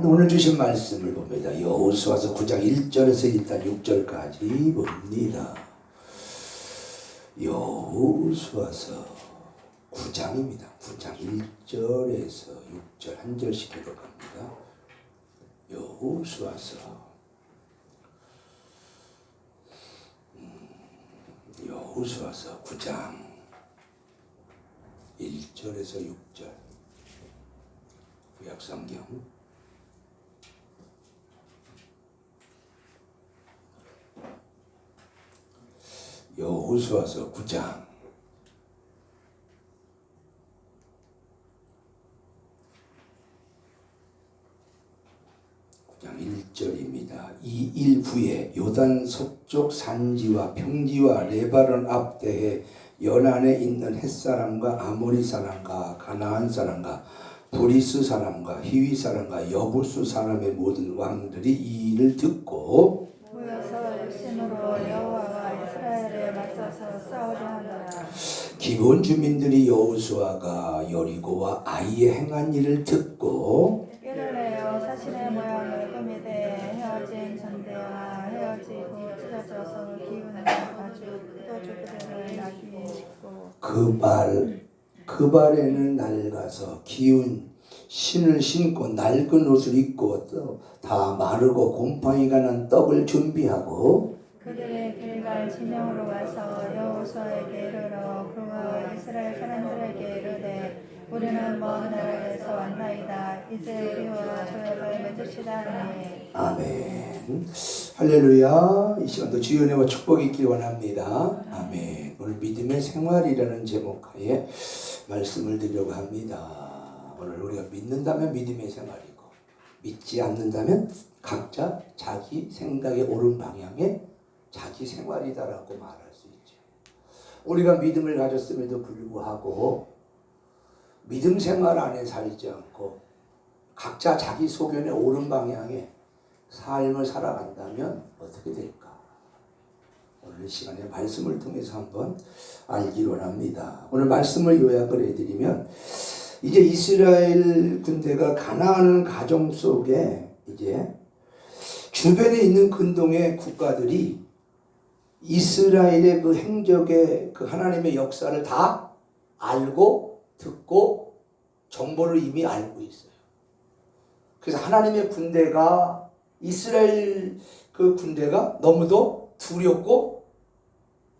오늘 주신 말씀을 봅니다. 여호수아서 9장 1절에서 일단 6절까지 봅니다. 여호수아서 9장입니다. 9장 1절에서 6절 한 절씩 기록합니다. 여호수아서 9장 1절에서 6절 구약성경 여호수아서 9장 1절입니다. 이 일 후에 요단 서쪽 산지와 평지와 레바논 앞대에 연안에 있는 햇사람과 아모리 사람과 가나안 사람과 브리스 사람과 히위 사람과 여부수 사람의 모든 왕들이 이 일을 듣고 모여서 열심으로 여호와와 이스라엘에 맞서서 싸우려 하더라. 기브온 주민들이 여호수아가 여리고와 아이의 행한 일을 듣고 꾀를 내어 사신의 모양을 꾸미되 헤어진 전대와 헤어지고 찢어져서 기운을 가지고 포도주 그대를 나귀에 싣고 그 발에는 낡아서 기운 신을 신고 낡은 옷을 입고 또 다 마르고 곰팡이가 난 떡을 준비하고 그들의 길갈 진영으로 와서 여호수아에게 이르러 그와 이스라엘 사람들에게 이르되 우리는 먼 나라에서 왔나이다. 이제 우리와 조약을 맺읍시다 하니 아멘. 할렐루야. 이 시간도 주의 은혜와 축복이 있길 원합니다. 아멘. 오늘 믿음의 생활이라는 제목하에 말씀을 드리려고 합니다. 오늘 우리가 믿는다면 믿음의 생활이고 믿지 않는다면 각자 자기 생각에 옳은 방향의 자기 생활이다라고 말할 수 있죠. 우리가 믿음을 가졌음에도 불구하고 믿음 생활 안에 살지 않고 각자 자기 소견에 옳은 방향의 삶을 살아간다면 어떻게 될까? 오늘 시간에 말씀을 통해서 한번 알기를 원합니다. 오늘 말씀을 요약을 해드리면 이제 이스라엘 군대가 가나안 가정 속에 이제 주변에 있는 근동의 국가들이 이스라엘의 그 행적의 그 하나님의 역사를 다 알고 듣고 정보를 이미 알고 있어요. 그래서 하나님의 군대가 이스라엘 그 군대가 너무도 두렵고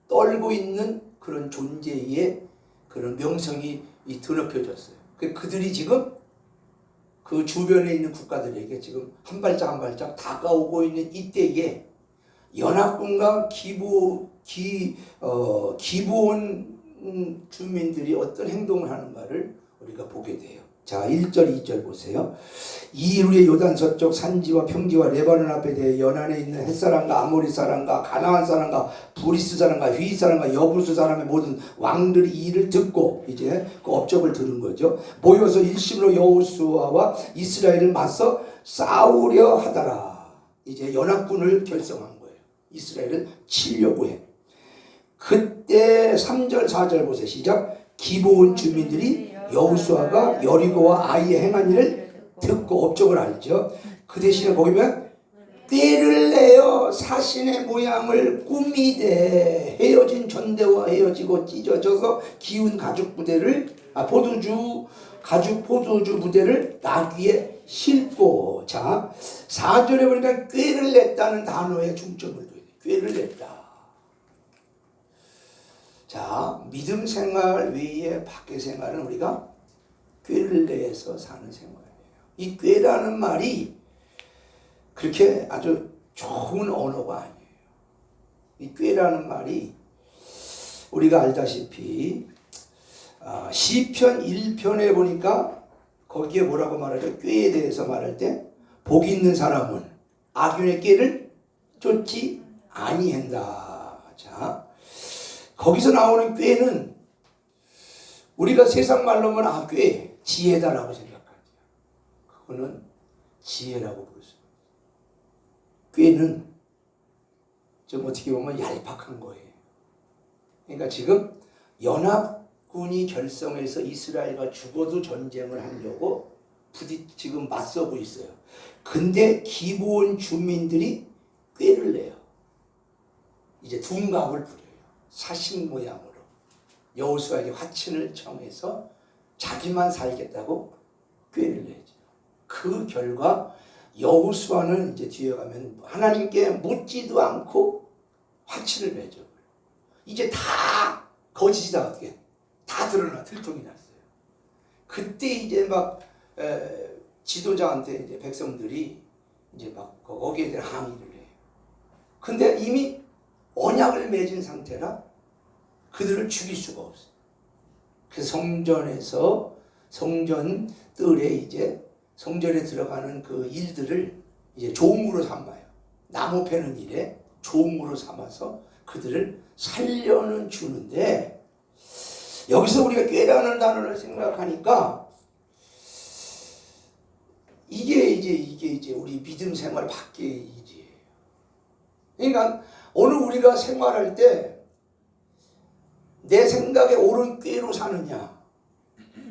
떨고 있는 그런 존재의 그런 명성이 드높여졌어요. 그들이 지금 그 주변에 있는 국가들에게 지금 한 발짝 한 발짝 다가오고 있는 이때에 연합군과 기브온 주민들이 어떤 행동을 하는가를 우리가 보게 돼요. 자, 1절 2절 보세요. 이 후에 요단 서쪽 산지와 평지와 레바논 앞에 대해 연안에 있는 햇사람과 아모리 사람과 가나안 사람과 브리스 사람과 휘 사람과 여부수 사람의 모든 왕들이 이 일을 듣고 이제 그 업적을 들은 거죠. 모여서 일심으로 여호수아와 이스라엘을 맞서 싸우려 하더라. 이제 연합군을 결성한 거예요. 이스라엘을 치려고 해. 그때 3절 4절 보세요. 시작. 기브온 주민들이 여호수아가 여리고와 아이의 행한 일을 듣고 업적을 알죠. 그 대신에 거기 보면 꾀를 내어 사신의 모양을 꾸미되 헤어진 전대와 헤어지고 찢어져서 기운 가죽 부대를 가죽 포도주 부대를 나귀에 싣고. 자, 4절에 보니까 꾀를 냈다는 단어에 중점을 둬야 돼. 꾀를 냈다. 자, 믿음 생활 외에 밖의 생활은 우리가 꾀를 내서 사는 생활이에요. 이 꾀라는 말이 그렇게 아주 좋은 언어가 아니에요. 이 꾀라는 말이 우리가 알다시피 시편 1편에 보니까 거기에 뭐라고 말하죠? 꾀에 대해서 말할 때 복이 있는 사람은 악인의 꾀를 쫓지 아니한다. 자, 거기서 나오는 꾀는 우리가 세상 말로 하면 꾀, 지혜다라고 생각하죠. 그거는 지혜라고 볼 수 있어요. 꾀는 좀 어떻게 보면 얄팍한 거예요. 그러니까 지금 연합군이 결성해서 이스라엘과 죽어도 전쟁을 하려고 지금 맞서고 있어요. 근데 기본 주민들이 꾀를 내요. 이제 둔갑을 부려요. 사신 모양으로 여호수아에게 화친을 청해서 자기만 살겠다고 꾀를 내죠. 그 결과 여호수아는 이제 뒤에 가면 하나님께 묻지도 않고 화친을 맺어. 이제 다 거짓이다. 어떻게 다 드러나 들통이 났어요. 그때 이제 막 지도자한테 이제 백성들이 이제 막 거기에 대한 항의를 해요. 근데 이미 언약을 맺은 상태라 그들을 죽일 수가 없어요. 그래서 성전 뜰에 이제 성전에 들어가는 그 일들을 이제 종으로 삼아요. 나무 패는 일에 종으로 삼아서 그들을 살려는 주는데, 여기서 우리가 꾀라는 단어를 생각하니까 이게 이제 우리 믿음 생활 밖의 일이에요. 그러니까 오늘 우리가 생활할 때 내 생각에 옳은 꾀로 사느냐,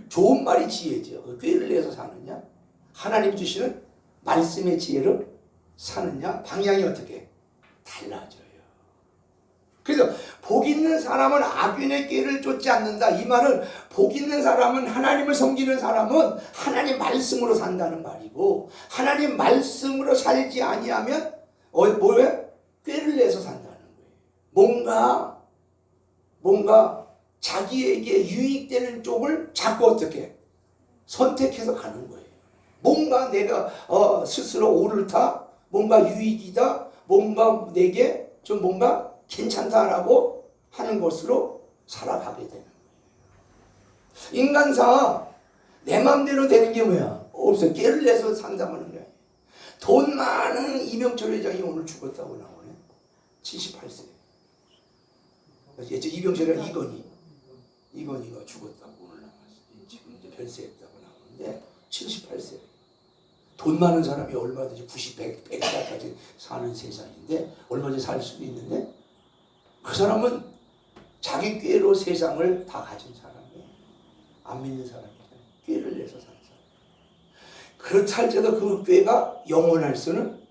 좋은 말이 지혜죠. 그 꾀를 내서 사느냐, 하나님 주시는 말씀의 지혜로 사느냐, 방향이 어떻게 달라져요. 그래서 복 있는 사람은 악인의 꾀를 쫓지 않는다. 이 말은 복 있는 사람은, 하나님을 섬기는 사람은 하나님 말씀으로 산다는 말이고, 하나님 말씀으로 살지 아니하면 뭐예요? 꾀를 내서 산다는 거예요. 뭔가 자기에게 유익되는 쪽을 자꾸 어떻게 선택해서 가는 거예요. 뭔가 내가 스스로 옳다, 뭔가 유익이다, 뭔가 내게 좀 뭔가 괜찮다라고 하는 것으로 살아가게 되는 거예요. 인간사 내 마음대로 되는 게 뭐야? 없어요. 꾀를 내서 산다는 거야. 돈 많은 이명철 회장이 오늘 죽었다고 나오네. 78세. 이병철이랑 이건희가 죽었다고 오늘 나왔어요. 지금 이제 별세했다고 나오는데 78세. 돈 많은 사람이 얼마든지 90, 100살까지 사는 세상인데 얼마든지 살 수도 있는데, 그 사람은 자기 꾀로 세상을 다 가진 사람이에요. 안 믿는 사람이잖아요. 꾀를 내서 사는 사람. 그렇다 할지라도 그 꾀가 영원할 수는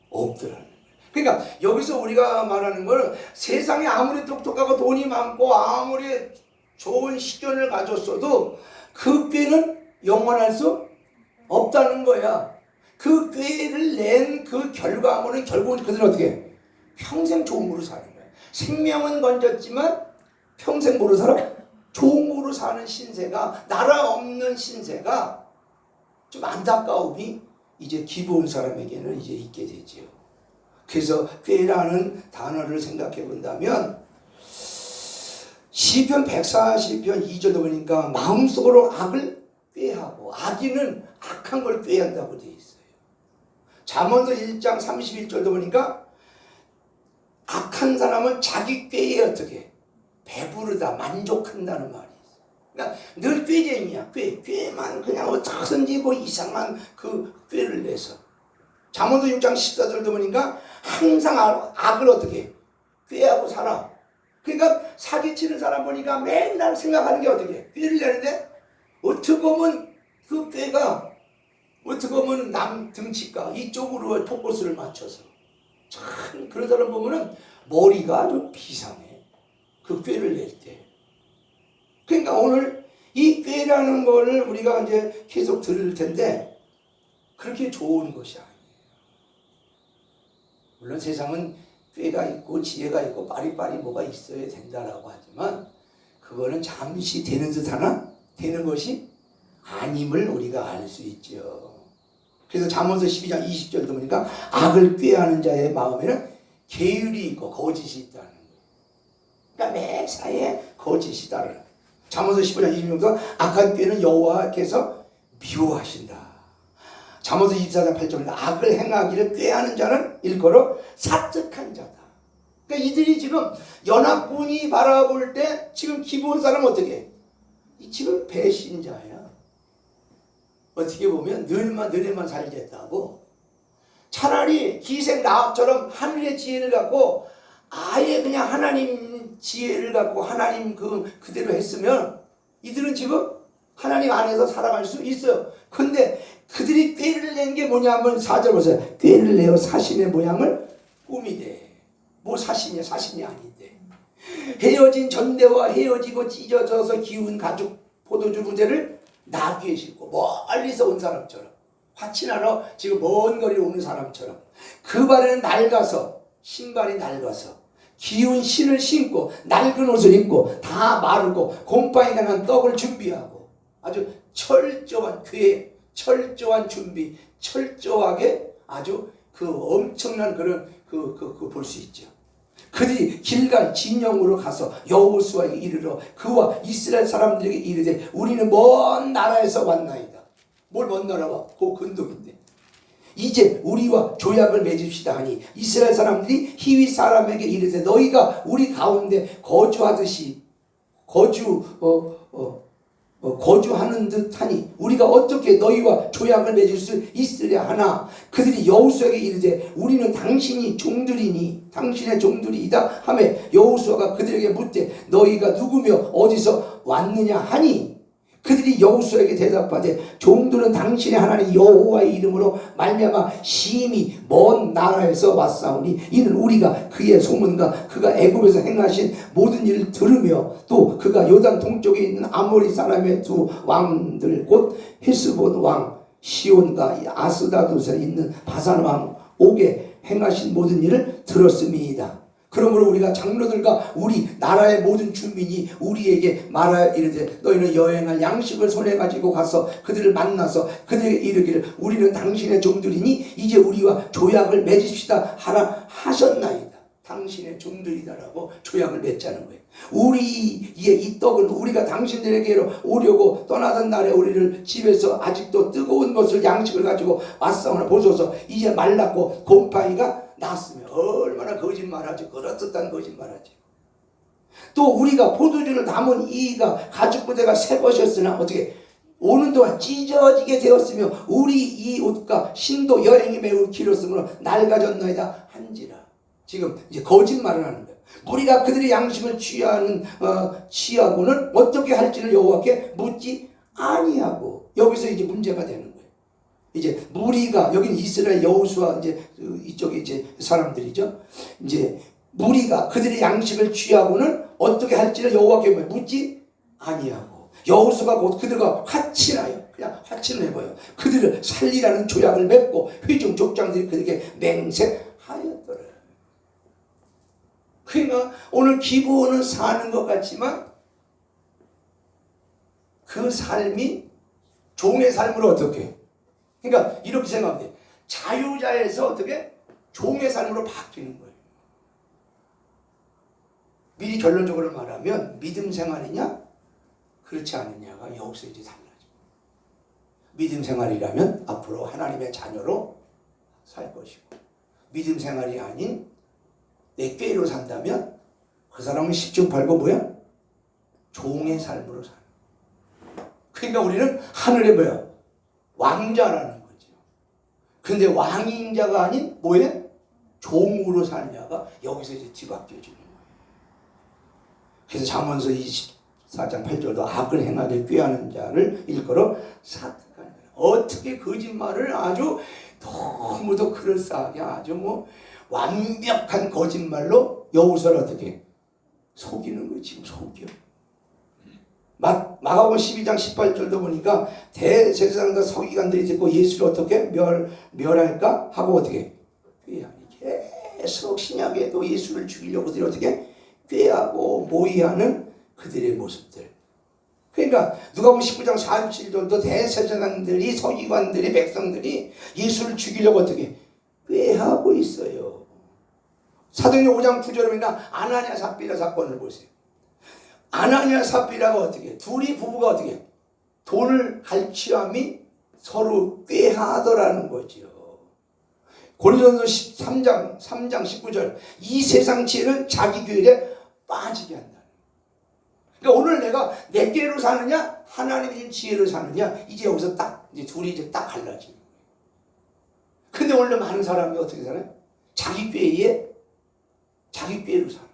없더라는 거예요. 그러니까 여기서 우리가 말하는 건 세상에 아무리 똑똑하고 돈이 많고 아무리 좋은 식견을 가졌어도 그 꾀는 영원할 수 없다는 거야. 그 꾀를 낸 그 결과물은 결국은 그들은 어떻게 평생 종으로 사는 거야. 생명은 건졌지만 평생 뭐로 살아? 종으로 사는 신세가, 나라 없는 신세가 좀 안타까움이 이제 기본 사람에게는 이제 있게 되지요. 그래서 꾀라는 단어를 생각해 본다면 시편 140편 2절도 보니까 마음속으로 악을 꾀하고, 악인은 악한 걸 꾀한다고 되어 있어요. 잠언서 1장 31절도 보니까 악한 사람은 자기 꾀에 어떻게 배부르다, 만족한다는 말이 있어요. 그러니까 늘 꾀쟁이야. 꾀만 그냥 어떻게든지 뭐 이상한 그 꾀를 내서. 잠언서 6장 14절도 보니까 항상 악을 어떻게 꾀하고 살아. 그러니까 사기치는 사람 보니까 맨날 생각하는 게 어떻게 꾀를 내는데, 어떻게 보면 그 꾀가 어떻게 보면 남 등치가 이쪽으로 포커스를 맞춰서, 참 그런 사람 보면은 머리가 좀 비상해. 그 꾀를 낼 때. 그러니까 오늘 이 꾀라는 거를 우리가 이제 계속 들을 텐데 그렇게 좋은 것이 아니에요. 물론 세상은 꾀가 있고 지혜가 있고 빠리빠리 뭐가 있어야 된다라고 하지만 그거는 잠시 되는 듯 하나 되는 것이 아님을 우리가 알 수 있죠. 그래서 잠언서 12장 20절도 보니까 악을 꾀하는 자의 마음에는 계율이 있고 거짓이 있다는 거예요. 그러니까 매사에 거짓이다를. 잠언서 15장 26절도 악한 꾀는 여호와께서 미워하신다. 잠언서 24장 8절에 악을 행하기를 꾀하는 자는 일컬어 사특한 자다. 그러니까 이들이 지금 연합군이 바라볼 때 지금 기본 사람은 어떻게 해? 지금 배신자야. 어떻게 보면 너네만 살겠다고. 차라리 기생 라합처럼 하늘의 지혜를 갖고 아예 그냥 하나님 지혜를 갖고 하나님 그대로 했으면 이들은 지금 하나님 안에서 살아갈 수 있어요. 근데 그들이 꾀를 낸 게 뭐냐면 4절 보세요. 꾀를 내어 사신의 모양을 꾸미되. 뭐 사신이야? 사신이 아닌데. 헤어진 전대와 헤어지고 찢어져서 기운 가죽 포도주 부대를 나귀에 싣고 멀리서 온 사람처럼, 화친하러 지금 먼 거리 오는 사람처럼, 그 발에는 낡아서, 신발이 낡아서, 기운 신을 신고 낡은 옷을 입고 다 마르고 곰팡이 당한 떡을 준비하고, 아주 철저한 계획, 철저한 준비, 철저하게 아주 그 엄청난 그런 볼 수 있죠. 그들이 길갈 진영으로 가서 여호수아에게 이르러 그와 이스라엘 사람들에게 이르되 우리는 먼 나라에서 왔나이다. 뭘 먼 나라 와? 그 근동인데. 이제 우리와 조약을 맺읍시다 하니 이스라엘 사람들이 히위 사람에게 이르되 너희가 우리 가운데 거주하듯이 거주하는 듯하니 우리가 어떻게 너희와 조약을 맺을 수 있으랴 하나 그들이 여호수아에게 이르되 우리는 당신이 종들이니 당신의 종들이이다 하매 여호수아가 그들에게 묻되 너희가 누구며 어디서 왔느냐 하니 그들이 여호수아에게 대답하되 종들은 당신의 하나님 여호와의 이름으로 말미암아 심히 먼 나라에서 왔사오니 이는 우리가 그의 소문과 그가 애굽에서 행하신 모든 일을 들으며 또 그가 요단 동쪽에 있는 아모리 사람의 두 왕들 곧 헤스본 왕 시온과 아스다도에 있는 바산 왕 옥에 행하신 모든 일을 들었음이니이다. 그러므로 우리가 장로들과 우리 나라의 모든 주민이 우리에게 말하여 이르되 너희는 여행할 양식을 손에 가지고 가서 그들을 만나서 그들에게 이르기를 우리는 당신의 종들이니 이제 우리와 조약을 맺읍시다 하라 하셨나이다. 당신의 종들이다라고 조약을 맺자는 거예요. 우리의 이 떡은 우리가 당신들에게로 오려고 떠나던 날에 우리를 집에서 아직도 뜨거운 것을 양식을 가지고 왔사오나 보소서 이제 말랐고 곰팡이가 났으면 얼마나 거짓말하지. 그렇듯한 거짓말하지. 또 우리가 포도주를 담은 이가 가죽 부대가 새 것이었으나 어떻게 오는 동안 찢어지게 되었으며 우리 이 옷과 신도 여행이 매우 길었으므로 낡아졌나이다 한지라. 지금 이제 거짓말을 하는 거예요. 우리가 그들의 양식을 취하고는 어떻게 할지를 여호와께 묻지 아니하고. 여기서 이제 문제가 되는 거예요. 이제 무리가 여기는 이스라엘 여호수아 이제 이쪽에 이제 사람들이죠. 이제 무리가 그들의 양식을 취하고는 어떻게 할지를 여호와께 묻지 아니하고 여호수아가 곧 그들과 화친하여 그냥 화친을 해봐요. 그들을 살리라는 조약을 맺고 회중 족장들이 그들에게 맹세하였더라. 그러니까 오늘 기부원은 사는 것 같지만 그 삶이 종의 삶으로 어떻게? 그러니까 이렇게 생각하면 돼. 자유자에서 어떻게 종의 삶으로 바뀌는 거예요. 미리 결론적으로 말하면 믿음 생활이냐 그렇지 않느냐가 여기서 이제 달라져. 믿음 생활이라면 앞으로 하나님의 자녀로 살 것이고 믿음 생활이 아닌 내 꾀로 산다면 그 사람은 십중팔구 뭐야? 종의 삶으로 사는. 그러니까 우리는 하늘에 뭐야? 왕자라는 거죠. 근데 왕인 자가 아닌 뭐에? 종으로 사느냐가 여기서 이제 뒤바뀌어지는 거예요. 그래서 잠언서 24장 8절도 악을 행하게 꾀하는 자를 일컬어 사특하는 거예요. 어떻게 거짓말을 아주 너무도 그럴싸하게 아주 뭐 완벽한 거짓말로 여호수아를 어떻게 속이는 거예요. 지금 속여. 마가복음 12장 18절도 보니까 대제사장과 서기관들이 듣고 예수를 어떻게 멸할까 하고 어떻게 꾀하니 계속 신약에도 예수를 죽이려고 그들이 어떻게 꾀하고 모의하는 그들의 모습들. 그러니까 누가복음 19장 47절도 대제사장들이 서기관들이 백성들이 예수를 죽이려고 어떻게 꾀하고 있어요. 사도행전 5장 9절에 보니까 아나니아 삽비라 사건을 보세요. 아나니아 삽비라가 어떻게 둘이 부부가 어떻게 돈을 갈취함이 서로 꾀하더라는 거죠. 고린도전서 3장 19절 이 세상 지혜는 자기 교회에 빠지게 한다. 그러니까 오늘 내가 내 꾀로 사느냐 하나님의 준 지혜로 사느냐 이제 여기서 딱 이제 둘이 이제 딱 갈라지는 거예요. 근데 오늘 많은 사람이 어떻게 살아요? 자기 꾀로 살아요.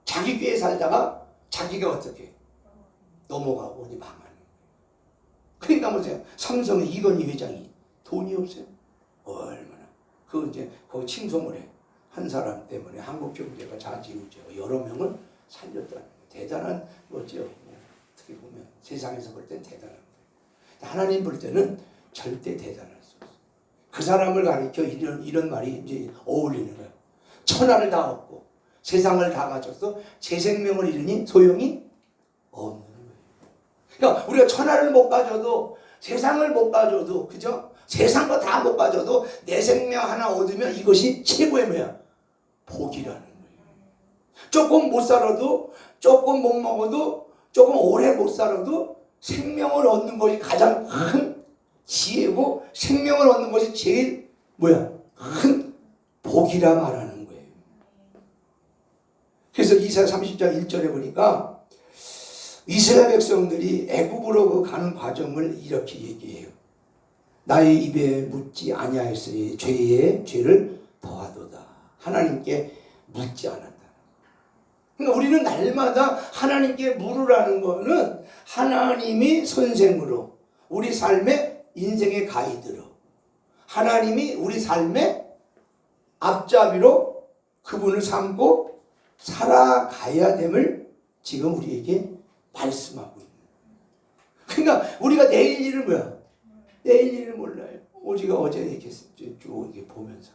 자기 꾀에 살다가 자기가 어떻게 넘어가고 어디 망하는 거예요. 그러니까 보세요. 삼성의 이건희 회장이 돈이 없어요. 얼마나. 그 이제 거기 칭송을 해. 한 사람 때문에 한국 경제가 좌지우지하고 여러 명을 살렸다는 대단한 거죠. 어떻게 보면 세상에서 볼 땐 대단한 거예요. 하나님 볼 때는 절대 대단할 수 없어요. 그 사람을 가리켜 이런 말이 이제 어울리는 거예요. 천하를 다 얻고 세상을 다 가졌어 제 생명을 잃으니 소용이 없는 거예요. 그러니까 우리가 천하를 못 가져도 세상을 못 가져도 그죠? 세상 거 다 못 가져도 내 생명 하나 얻으면 이것이 최고의 뭐야? 복이라는 거예요. 조금 못 살아도 조금 못 먹어도 조금 오래 못 살아도 생명을 얻는 것이 가장 큰 지혜고 생명을 얻는 것이 제일 뭐야? 큰 복이라 말하는 거예요. 그래서 이사야 30장 1절에 보니까 이스라엘 백성들이 애굽으로 가는 과정을 이렇게 얘기해요. 나의 입에 묻지 아니하였으니 죄의 죄를 더하도다. 하나님께 묻지 않았다. 그러니까 우리는 날마다 하나님께 물으라는 거는 하나님이 선생으로 우리 삶의 인생의 가이드로 하나님이 우리 삶의 앞잡이로 그분을 삼고 살아가야 됨을 지금 우리에게 말씀하고 있는 거예요. 그러니까 우리가 내일 일을 뭐야? 내일 일을 몰라요. 오지가 어제 이렇게 쭉 이렇게 보면서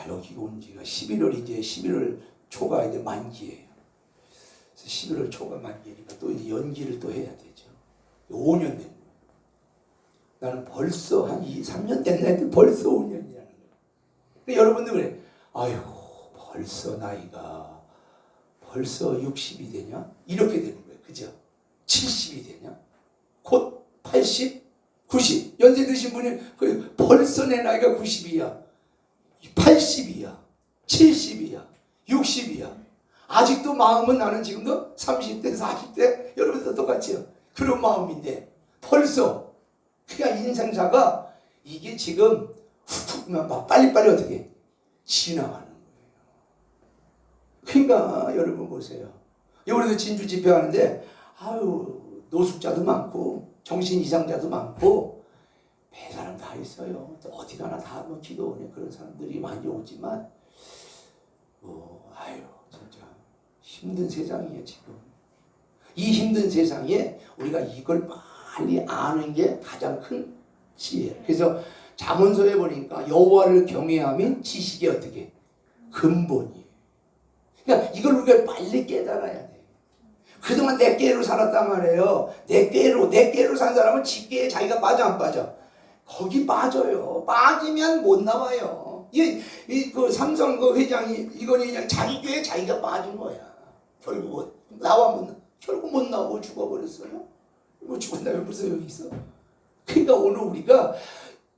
여기 온 지가 11월 초가 이제 만기예요. 그래서 11월 초가 만기니까 또 이제 연기를 또 해야 되죠. 5년 된 거예요. 나는 벌써 한 3년 됐나 했더니 벌써 5년이라는 거예요. 그러니까 여러분들 그래. 벌써 나이가 벌써 60이 되냐? 이렇게 되는 거예요. 그죠? 70이 되냐? 곧 80, 90. 연세 드신 분이 벌써 내 나이가 90이야. 80이야. 70이야. 60이야. 아직도 마음은 나는 지금도 30대, 40대 여러분도 똑같이요. 그런 마음인데 벌써 그냥 인생사가 이게 지금 훅훅 막 빨리빨리 어떻게 지나가는 거예요. 그러니까 여러분 보세요. 이번에도 진주 집회하는데 노숙자도 많고 정신 이상자도 많고 매 사람 다 있어요. 어디 가나 다 기도원에 그런 사람들이 많이 오지만 진짜 힘든 세상이에요 지금. 이 힘든 세상에 우리가 이걸 빨리 아는 게 가장 큰 지혜예요. 그래서 잠언서에 보니까 여호와를 경외함이 지식의 어떻게 근본이에요. 그러니까 이걸 우리가 빨리 깨달아야 돼. 그동안 내 꾀로 살았단 말이에요. 내 꾀로 산 사람은 지 꾀에 자기가 빠져 안 빠져? 거기 빠져요. 빠지면 못 나와요. 그 삼성 그 회장이 이건희 회장이 자기 꾀에 자기가 빠진 거야. 결국은 결국 못 나오고 죽어버렸어요. 뭐 죽은 다음에 무슨 소용이 있어? 그러니까 오늘 우리가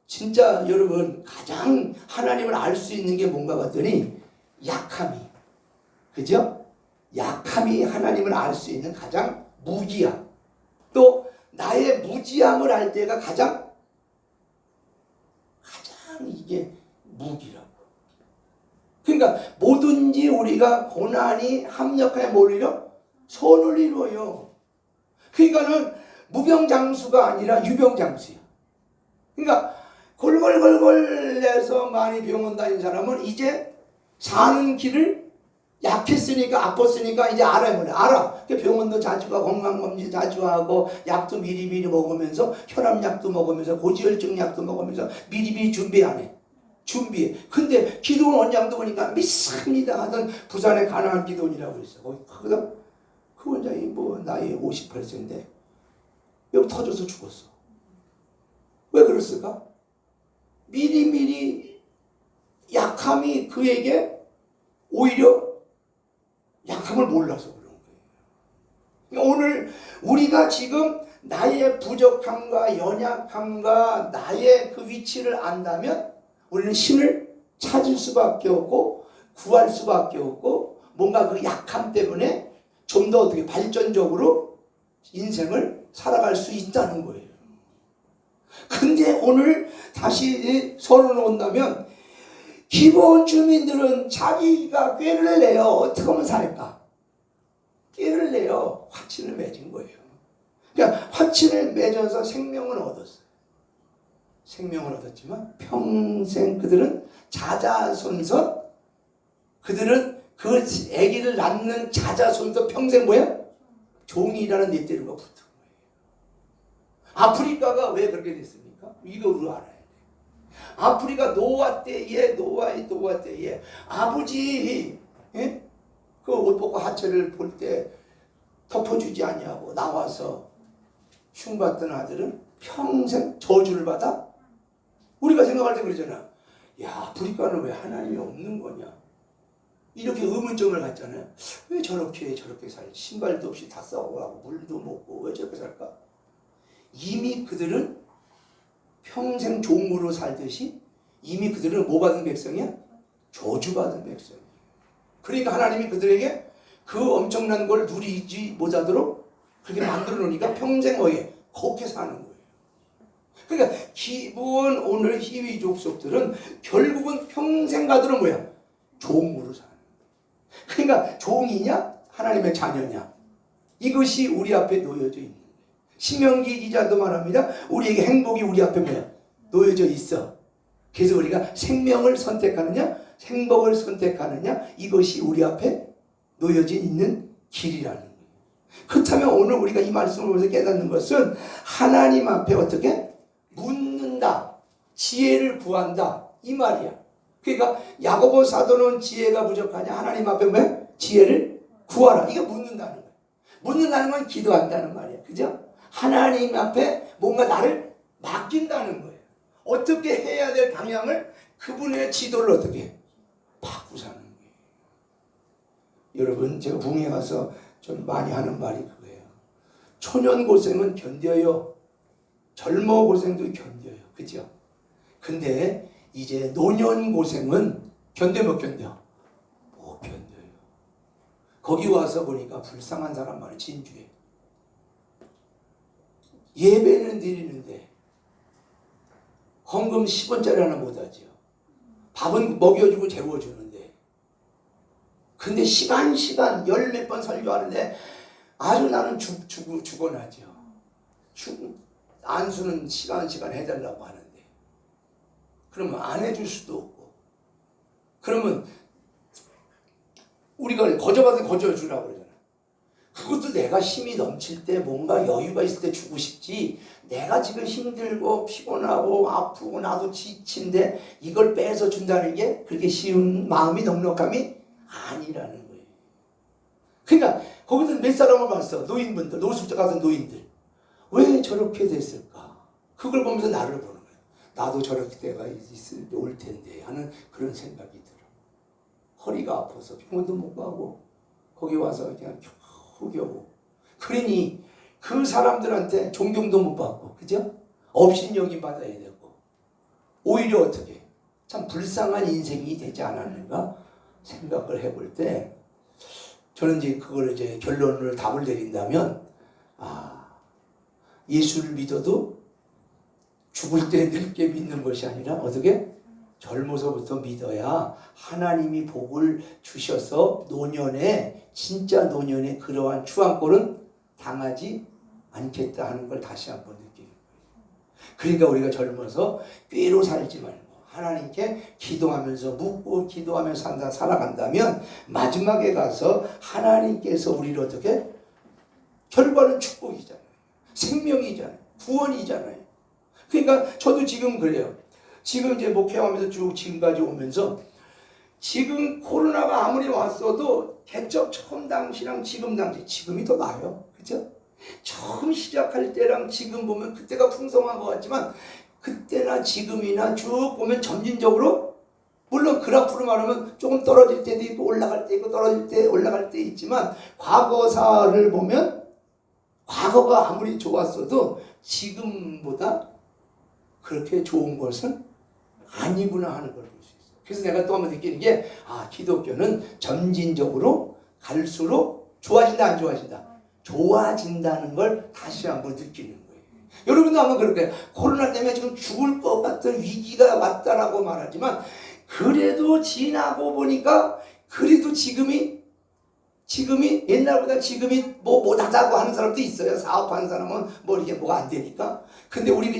진짜 여러분 가장 하나님을 알 수 있는 게 뭔가 봤더니 약함이, 그죠? 약함이 하나님을 알 수 있는 가장 무기야. 또 나의 무지함을 알 때가 가장 이게 무기라고. 그러니까 뭐든지 우리가 고난이 합력하여 뭘 이뤄? 선을 이루어요. 그러니까는 무병장수가 아니라 유병장수야. 그러니까 골골골골 내서 많이 병원 다닌 사람은 이제 사는 길을 약했으니까 아팠으니까 이제 알아. 병원도 자주 가고 건강검진 자주 하고 약도 미리미리 먹으면서 혈압약도 먹으면서 고지혈증 약도 먹으면서 미리미리 준비하네. 근데 기도원 원장도 보니까 믿습니다 하던 부산의 가나안 기도원이라고 있어. 거기서 그 원장이 나이 58세인데 여기 터져서 죽었어. 왜 그랬을까? 미리미리 약함이 그에게 오히려 약함을 몰라서 그런 거예요. 그러니까 오늘 우리가 지금 나의 부족함과 연약함과 나의 그 위치를 안다면 우리는 신을 찾을 수밖에 없고 구할 수밖에 없고 뭔가 그 약함 때문에 좀 더 어떻게 발전적으로 인생을 살아갈 수 있다는 거예요. 근데 오늘 다시 서론을 온다면 기본 주민들은 자기가 꾀를 내요. 어떻게 하면 살까? 꾀를 내요. 화친을 맺은 거예요. 그러니까 화친을 맺어서 생명을 얻었어요. 생명을 얻었지만 평생 그들은 자자손손, 그들은 그 아기를 낳는 자자손손 평생 뭐야? 종이라는 넷대류가 붙은 거예요. 아프리카가 왜 그렇게 됐습니까? 이거 우리가 알아야 돼. 아프리카 노아 때에 아버지 그 옷 벗고 하체를 볼 때 덮어주지 않냐고 나와서 흉받던 아들은 평생 저주를 받아? 우리가 생각할 때 그러잖아. 야, 아프리카는 왜 하나님이 없는 거냐? 이렇게 의문점을 갖잖아요. 왜 저렇게 살? 신발도 없이 다 싸고 하고 물도 먹고 왜 저렇게 살까? 이미 그들은 평생 종으로 살듯이 이미 그들은 뭐 받은 백성이야? 저주받은 백성이야. 그러니까 하나님이 그들에게 그 엄청난 걸 누리지 못하도록 그렇게 만들어 놓으니까 평생 뭐에 그렇게 사는 거예요. 그러니까 기본 오늘 희위 족속들은 결국은 평생 가도록 뭐야? 종으로 사는 거예요. 그러니까 종이냐? 하나님의 자녀냐? 이것이 우리 앞에 놓여져 있는 거예요. 신명기 기자도 말합니다. 우리에게 행복이 우리 앞에 뭐야? 놓여져 있어. 그래서 우리가 생명을 선택하느냐? 행복을 선택하느냐? 이것이 우리 앞에 놓여져 있는 길이라는 거예요. 그렇다면 오늘 우리가 이 말씀을 보면서 깨닫는 것은 하나님 앞에 어떻게? 묻는다. 지혜를 구한다. 이 말이야. 그러니까 야고보 사도는 지혜가 부족하냐? 하나님 앞에 왜? 지혜를 구하라. 이거 묻는다는 거예요. 묻는다는 건 기도한다는 말이야. 그죠? 하나님 앞에 뭔가 나를 맡긴다는 거예요. 어떻게 해야 될 방향을 그분의 지도를 어떻게 바꾸자는 거예요. 여러분, 제가 부흥회 가서 좀 많이 하는 말이 그거예요. 초년 고생은 견뎌요. 젊어 고생도 견뎌요. 그죠? 근데 이제 노년 고생은 견뎌 못 견뎌? 못 견뎌요. 거기 와서 보니까 불쌍한 사람 많이 진주에. 예배는 드리는데 헌금 10원짜리 하나 못하죠. 밥은 먹여주고 재워주는데 근데 시간 열 몇 번 설교하는데 아주 나는 죽어나죠. 안수는 시간 해달라고 하는데 그러면 안 해줄 수도 없고 그러면 우리가 거저받은 거저주라고 그러잖아. 그것도 내가 힘이 넘칠 때 뭔가 여유가 있을 때 주고 싶지 내가 지금 힘들고 피곤하고 아프고 나도 지친데 이걸 빼서 준다는 게 그렇게 쉬운 마음이 넉넉함이 아니라는 거예요. 그러니까 거기서 몇 사람을 봤어. 노인분들, 노숙자 같은 노인들. 왜 저렇게 됐을까? 그걸 보면서 나를 보는 거예요. 나도 저렇게 때가 올 텐데 하는 그런 생각이 들어. 허리가 아파서 병원도 못 가고 거기 와서 그냥 겨우 그러니 그 사람들한테 존경도 못 받고 그죠? 업신여김 받아야 되고 오히려 어떻게 참 불쌍한 인생이 되지 않았는가 생각을 해볼 때 저는 이제 그걸 이제 결론을 답을 내린다면 예수를 믿어도 죽을 때 늙게 믿는 것이 아니라 어떻게 젊어서부터 믿어야 하나님이 복을 주셔서 노년에 진짜 노년에 그러한 추앙꼴은 당하지 않겠다 하는 걸 다시 한번 느끼는 거예요. 그러니까 우리가 젊어서 꾀로 살지 말고 하나님께 기도하면서 묻고 기도하면서 살아간다면 마지막에 가서 하나님께서 우리를 어떻게 결과는 축복이잖아요. 생명이잖아요. 구원이잖아요. 그러니까 저도 지금 그래요. 지금 이제 목회하면서 쭉 지금까지 오면서 지금 코로나가 아무리 왔어도 개척 처음 당시랑 지금 당시 지금이 더 나아요. 그렇죠? 처음 시작할 때랑 지금 보면 그때가 풍성한 것 같지만 그때나 지금이나 쭉 보면 점진적으로 물론 그래프로 말하면 조금 떨어질 때도 있고 올라갈 때 있고 떨어질 때 올라갈 때 있지만 과거사를 보면 과거가 아무리 좋았어도 지금보다 그렇게 좋은 것은 아니구나 하는 걸 볼 수 있어요. 그래서 내가 또 한번 느끼는 게 기독교는 점진적으로 갈수록 좋아진다 안 좋아진다? 좋아진다는 걸 다시 한번 느끼는 거예요. 여러분도 아마 그럴 거예요. 코로나 때문에 지금 죽을 것 같은 위기가 왔다라고 말하지만 그래도 지나고 보니까 그래도 지금이 지금이 옛날보다 지금이 뭐 못하다고 하는 사람도 있어요. 사업하는 사람은 뭐 이게 뭐가 안 되니까. 근데 우리는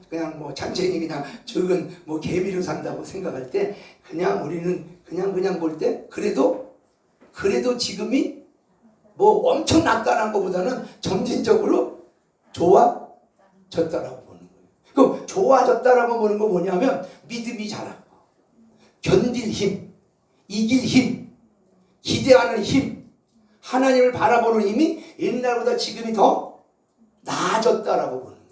그냥 뭐 잔쟁이 그냥 적은 뭐 개미로 산다고 생각할 때 우리는 그냥 볼 때 그래도 지금이 뭐 엄청 낫다는 것보다는 점진적으로 좋아졌다라고 보는 거예요. 그럼 좋아졌다라고 보는 거 뭐냐면 믿음이 자라고, 견딜 힘, 이길 힘, 기대하는 힘, 하나님을 바라보는 힘이 옛날보다 지금이 더 나아졌다라고 보는 거예요.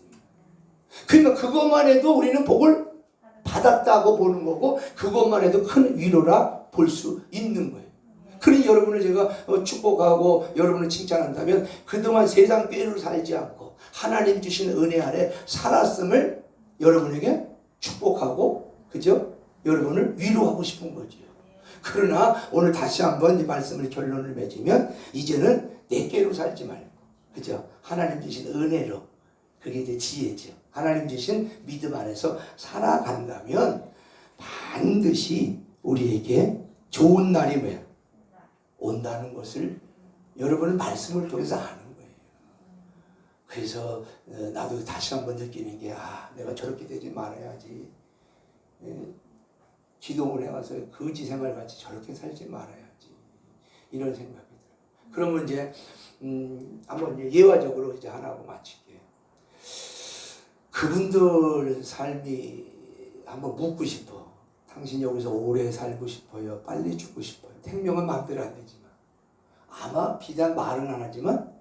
그러니까 그것만 해도 우리는 복을 받았다고 보는 거고, 그것만 해도 큰 위로라 볼 수 있는 거예요. 그러니 여러분을 제가 축복하고 여러분을 칭찬한다면 그동안 세상 꾀로 살지 않고 하나님 주신 은혜 아래 살았음을 여러분에게 축복하고, 그죠? 여러분을 위로하고 싶은 거죠. 그러나 오늘 다시 한번 이 말씀을 결론을 맺으면 이제는 내 꾀로 살지 말고, 그죠? 하나님 주신 은혜로, 그게 이제 지혜죠. 하나님 주신 믿음 안에서 살아간다면 반드시 우리에게 좋은 날이 뭐야? 온다는 것을 여러분은 말씀을 통해서 아는 거예요. 그래서 나도 다시 한번 느끼는 게, 내가 저렇게 되지 말아야지. 기도원에 가서 거지 생활 같이 저렇게 살지 말아야지. 이런 생각이 들어요. 그러면 이제 한번 이제 예화적으로 이제 하나 하고 마칠게요. 그분들 삶이 한번 묻고 싶어. 당신 여기서 오래 살고 싶어요? 빨리 죽고 싶어요? 생명은 마음대로 안 되지만 아마 비단 말은 안 하지만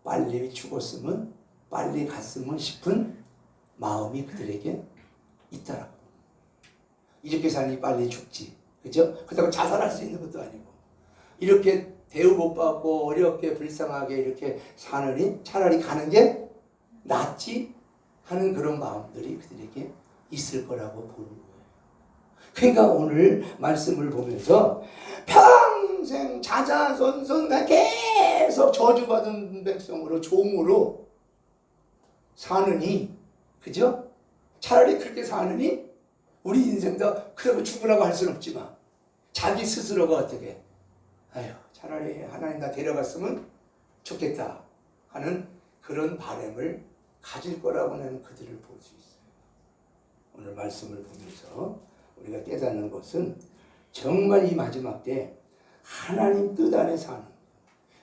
빨리 죽었으면, 빨리 갔으면 싶은 마음이 그들에게 있더라고. 이렇게 사니 빨리 죽지, 그죠? 그렇다고 자살할 수 있는 것도 아니고, 이렇게 대우 못 받고 어렵게 불쌍하게 이렇게 사느니 차라리 가는 게 낫지 하는 그런 마음들이 그들에게 있을 거라고 보는 거예요. 그러니까 오늘 말씀을 보면서 평생 자자손손 계속 저주받은 백성으로, 종으로 사느니, 그죠? 차라리 그렇게 사느니 우리 인생도 그러고 죽으라고 할 수는 없지만 자기 스스로가 어떻게, 차라리 하나님 나 데려갔으면 좋겠다 하는 그런 바람을 가질 거라고 나는 그들을 볼 수 있어요. 오늘 말씀을 보면서 우리가 깨닫는 것은 정말 이 마지막 때 하나님 뜻 안에 사는,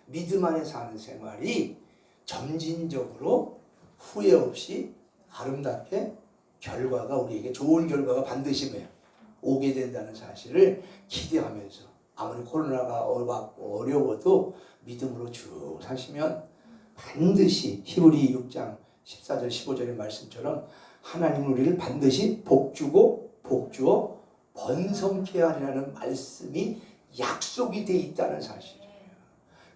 믿음 안에 사는 생활이 점진적으로 후회 없이 아름답게 결과가, 우리에게 좋은 결과가 반드시 오게 된다는 사실을 기대하면서, 아무리 코로나가 어려워도 믿음으로 쭉 사시면 반드시 히브리 6장 14절 15절의 말씀처럼 하나님은 우리를 반드시 복주고 복주어 번성케 하리라는 말씀이 약속이 돼 있다는 사실이에요.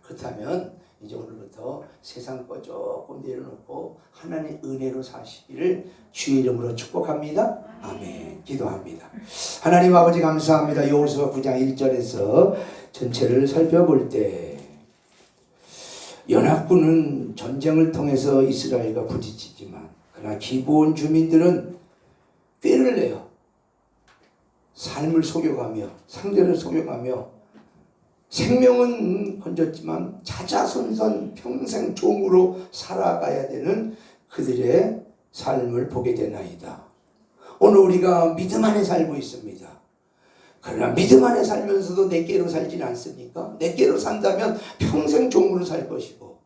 그렇다면 이제 오늘부터 세상 거 조금 내려놓고 하나님의 은혜로 사시기를 주의 이름으로 축복합니다. 아멘. 기도합니다. 하나님 아버지 감사합니다. 여호수아 9장 1절에서 전체를 살펴볼 때 연합군은 전쟁을 통해서 이스라엘과 부딪히지만 그러나 기브온 주민들은 꾀를 내요. 삶을 속여가며 상대를 속여가며 생명은 건졌지만 자자손손 평생 종으로 살아가야 되는 그들의 삶을 보게 되나이다. 오늘 우리가 믿음 안에 살고 있습니다. 그러나 믿음 안에 살면서도 내게로 살지는 않습니까? 내게로 산다면 평생 종으로 살 것이고,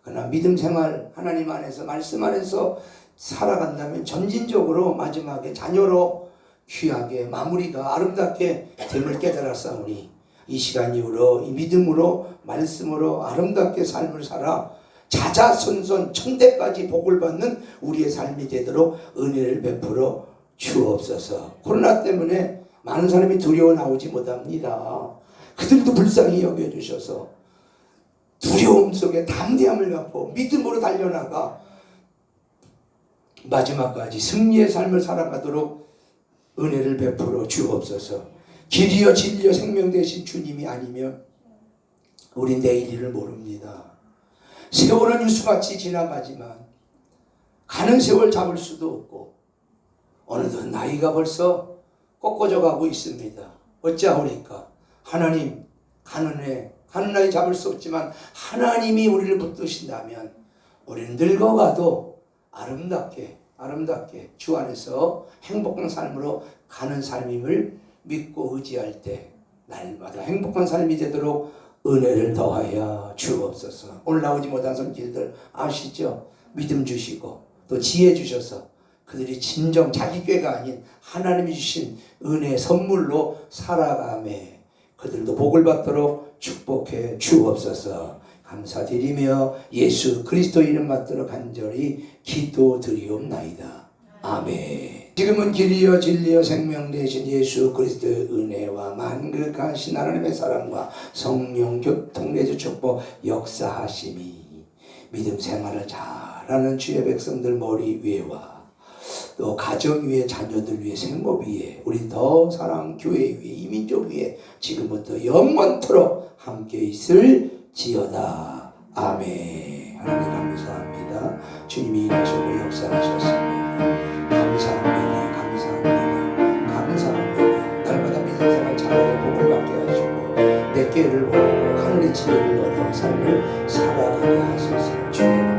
그러나 믿음 생활 하나님 안에서 말씀 안에서 살아간다면 점진적으로 마지막에 자녀로 귀하게 마무리가 아름답게 됨을 깨달았사오니 이 시간 이후로 이 믿음으로 말씀으로 아름답게 삶을 살아 자자손손 천대까지 복을 받는 우리의 삶이 되도록 은혜를 베풀어 주옵소서. 코로나 때문에 많은 사람이 두려워 나오지 못합니다. 그들도 불쌍히 여겨주셔서 두려움 속에 담대함을 갖고 믿음으로 달려나가 마지막까지 승리의 삶을 살아가도록 은혜를 베풀어 주옵소서. 길이여 진리여 생명 되신 주님이 아니면 우린 내일 일을 모릅니다. 세월은 유수같이 지나가지만 가는 세월 잡을 수도 없고 어느덧 나이가 벌써 꺾어져 가고 있습니다. 어찌하오리까? 하나님 가는 해 가는 나이 잡을 수 없지만 하나님이 우리를 붙드신다면 우리는 늙어가도 아름답게 주 안에서 행복한 삶으로 가는 삶임을 믿고 의지할 때 날마다 행복한 삶이 되도록 은혜를 더하여 주옵소서. 오늘 나오지 못한 손길들 아시죠? 믿음 주시고 또 지혜 주셔서 그들이 진정 자기 꾀가 아닌 하나님이 주신 은혜의 선물로 살아가매 그들도 복을 받도록 축복해 주옵소서. 감사드리며 예수 그리스도 이름 받들어 간절히 기도드리옵나이다. 아멘. 지금은 길이요 진리요 생명 되신 예수 그리스도의 은혜와 만극하신 하나님의 사랑과 성령 교통내주 축복 역사하심이 믿음 생활을 잘하는 주의 백성들 머리 위에와 또 가정 위에 자녀들 위에 생업 위에 우리 더 사랑 교회 위에 이민족 위에 지금부터 영원토록 함께 있을지어다. 아멘. 하나님 감사합니다. 주님이 일하시고 역사하셨습니다. 감사합니다. 날마다 믿음 생활 잘하여 복을 받게 하시고 내 깨를 버리고 하늘의 지혜를 얻어 삶을 살아가게 하소서. 주님